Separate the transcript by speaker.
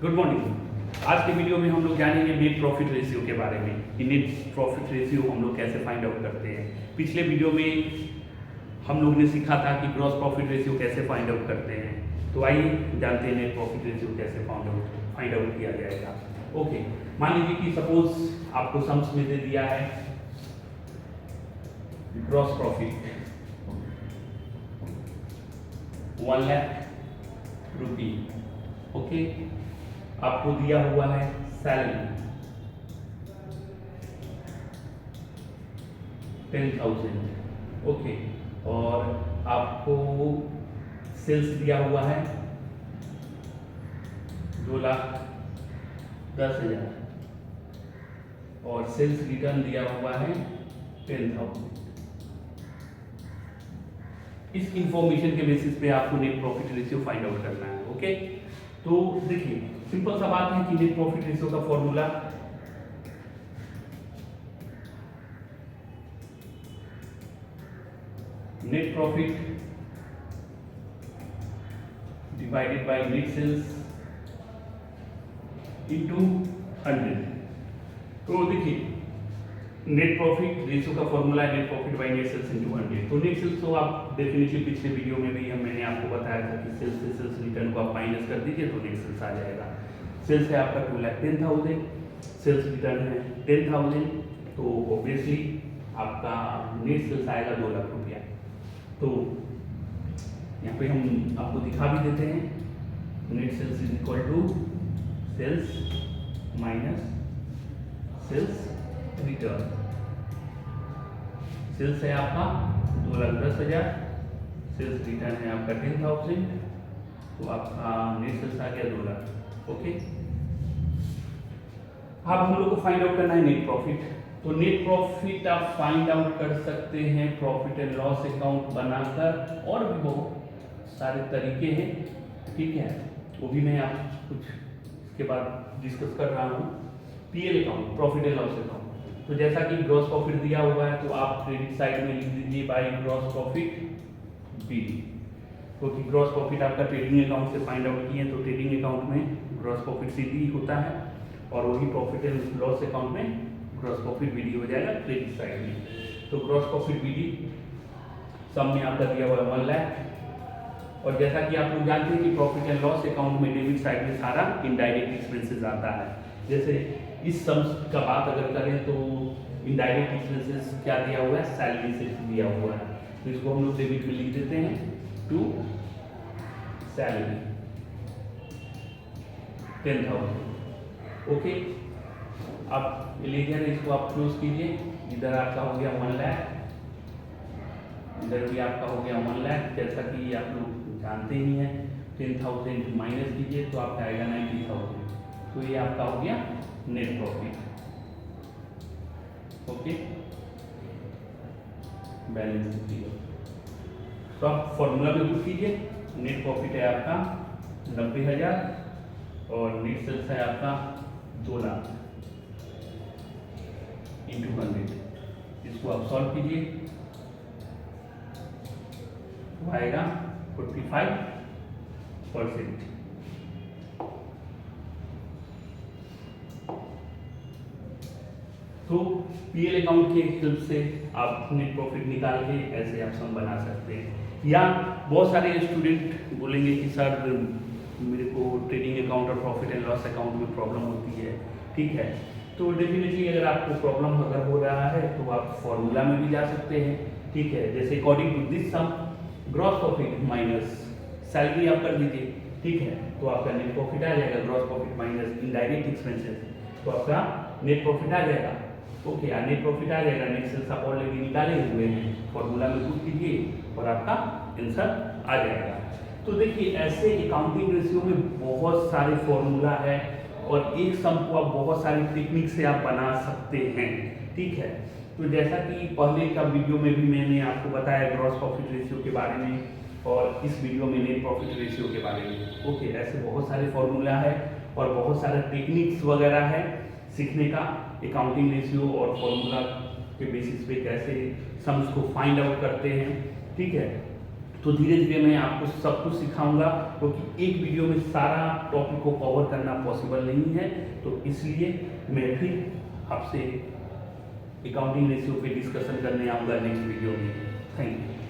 Speaker 1: Good morning. आज के video में हम लोग जानेंगे नेट प्रॉफिट रेशियो के बारे में कि नेट प्रॉफिट रेशियो हम लोग कैसे फाइंड आउट करते हैं। पिछले वीडियो में हम लोग ने सीखा था कि ग्रॉस प्रॉफिट रेशियो कैसे फाइंड आउट करते हैं। तो आइए जानते हैं नेट प्रॉफिट रेशियो कैसे फाइंड आउट किया जाएगा। ओके, मान लीजिए कि सपोज आपको सम्स में दे दिया है ग्रॉस प्रॉफिट 1 लाख रुपी। ओके, आपको दिया हुआ है सैलरी 10,000। ओके, और आपको सेल्स दिया हुआ है 2,10,000 और सेल्स रिटर्न दिया हुआ है 10,000। इस इंफॉर्मेशन के बेसिस पे आपको net profit ratio find out करना है। ओके, तो देखिए सिंपल सा बात है कि नेट प्रॉफिट रेशियो का formula net profit divided by net sales into 100। तो देखिए नेट प्रॉफिट रेशियो का फॉर्मूला है net profit by net sales into 100। तो नेट सेल्स तो आप डेफिनेटली पिछले वीडियो में भी मैंने आपको बताया था कि सेल्स से सेल्स रिटर्न को आप माइनस कर दीजिए तो नेट सेल्स आ जाएगा। सेल्स है आपका 2,10,000, सेल्स रिटर्न है 10,000, तो ऑब्वियसली आपका नेट सेल्स आएगा 2 लाख रुपया। तो यहाँ पे हम आपको दिखा भी देते हैं net sales is equal to sales minus sales return. Sales है आपका 2,10,000, सेल्स रिटर्न है आपका 10,000, तो आपका नेट सेल्स आ गया 2 लाख। ओके, अब हम लोग को फाइंड आउट करना है नेट प्रॉफिट। तो नेट प्रॉफिट आप फाइंड आउट कर सकते हैं प्रॉफिट एंड लॉस अकाउंट बनाकर, और भी बहुत सारे तरीके हैं, ठीक है, वो भी मैं आप कुछ इसके बाद डिस्कस कर रहा हूँ। PL account, profit and loss account, तो जैसा कि ग्रॉस प्रॉफिट दिया हुआ है तो आप क्रेडिट साइड में लिख दीजिए बाय ग्रॉस प्रॉफिट बीडी, क्योंकि ग्रॉस प्रॉफिट आपका ट्रेडिंग अकाउंट से फाइंड आउट किए तो ट्रेडिंग अकाउंट में ग्रॉस प्रॉफिट सीडी होता है और वही प्रॉफिट एंड लॉस अकाउंट में ग्रॉस प्रॉफिट बीडी हो जाएगा क्रेडिट साइड में। तो ग्रॉस प्रॉफिट बीडी सम में आपका दिया हुआ है 1 लाख, और जैसा कि आप लोग जानते हैं कि प्रॉफिट एंड लॉस अकाउंट में डेबिट साइड में सारा इनडायरेक्ट एक्सपेंसेस आता है। जैसे इस सम्स का बात अगर करें तो इनडायरेक्ट एक्सपेंसेस क्या दिया हुआ है, सैलरी से दिया हुआ है, तो इसको हम लोग डेबिट में लिख देते हैं टू सैलरी 10,000। ओके, अब लेजर इसको आप क्लोज कीजिए। इधर आपका हो गया 1 लाख, इधर भी आपका हो गया 1 लाख। जैसा कि आप लोग जानते ही हैं 10,000 माइनस कीजिए तो आपका आएगा 90,000। तो ये आपका हो गया net profit. Okay, balance zero. तो आप फॉर्मूला में पुट कीजिए। नेट प्रॉफिट है आपका 90,000 और नेट सेल्स है आपका 2 लाख इंटू 100। इसको आप सॉल्व कीजिए तो आएगा 45%। तो पीएल अकाउंट के हेल्प से आप नेट प्रॉफिट निकाल के ऐसे आप सम बना सकते हैं। या बहुत सारे स्टूडेंट बोलेंगे कि सर मेरे को ट्रेडिंग अकाउंट और प्रॉफिट एंड लॉस अकाउंट में प्रॉब्लम होती है, ठीक है, तो डेफिनेटली अगर आपको प्रॉब्लम अगर हो रहा है तो आप फॉर्मूला में भी जा सकते हैं, ठीक है। जैसे according to this sum gross profit minus salary आप कर दीजिए, ठीक है, तो आपका नेट प्रॉफिट आ जाएगा। Gross profit minus indirect expenses, तो आपका नेट प्रॉफिट आ जाएगा। ओके, नेट प्रॉफिट आ जाएगा। नेट सेल्स आप ऑलरेडी निकाले हुए हैं, फॉर्मूला में पुट कीजिए और आपका आंसर आ जाएगा। तो देखिए ऐसे अकाउंटिंग रेशियो में बहुत सारे फॉर्मूला है और एक सम को आप बहुत सारी टेक्निक से आप बना सकते हैं, ठीक है। तो जैसा कि पहले का वीडियो में भी मैंने आपको बताया ग्रॉस प्रॉफिट रेशियो के बारे में और इस वीडियो में नेट प्रॉफिट रेशियो के बारे में। ओके, ऐसे बहुत सारे फॉर्मूला है और बहुत सारे टेक्निक्स वगैरह है सीखने का अकाउंटिंग रेशियो और फॉर्मूला के बेसिस पे कैसे सम्स को फाइंड आउट करते हैं, ठीक है। तो धीरे धीरे मैं आपको सब कुछ सिखाऊंगा, क्योंकि एक वीडियो में सारा टॉपिक को कवर करना पॉसिबल नहीं है। तो इसलिए मैं फिर आपसे अकाउंटिंग रेशियो पे डिस्कशन करने आऊँगा नेक्स्ट वीडियो में। Thank you.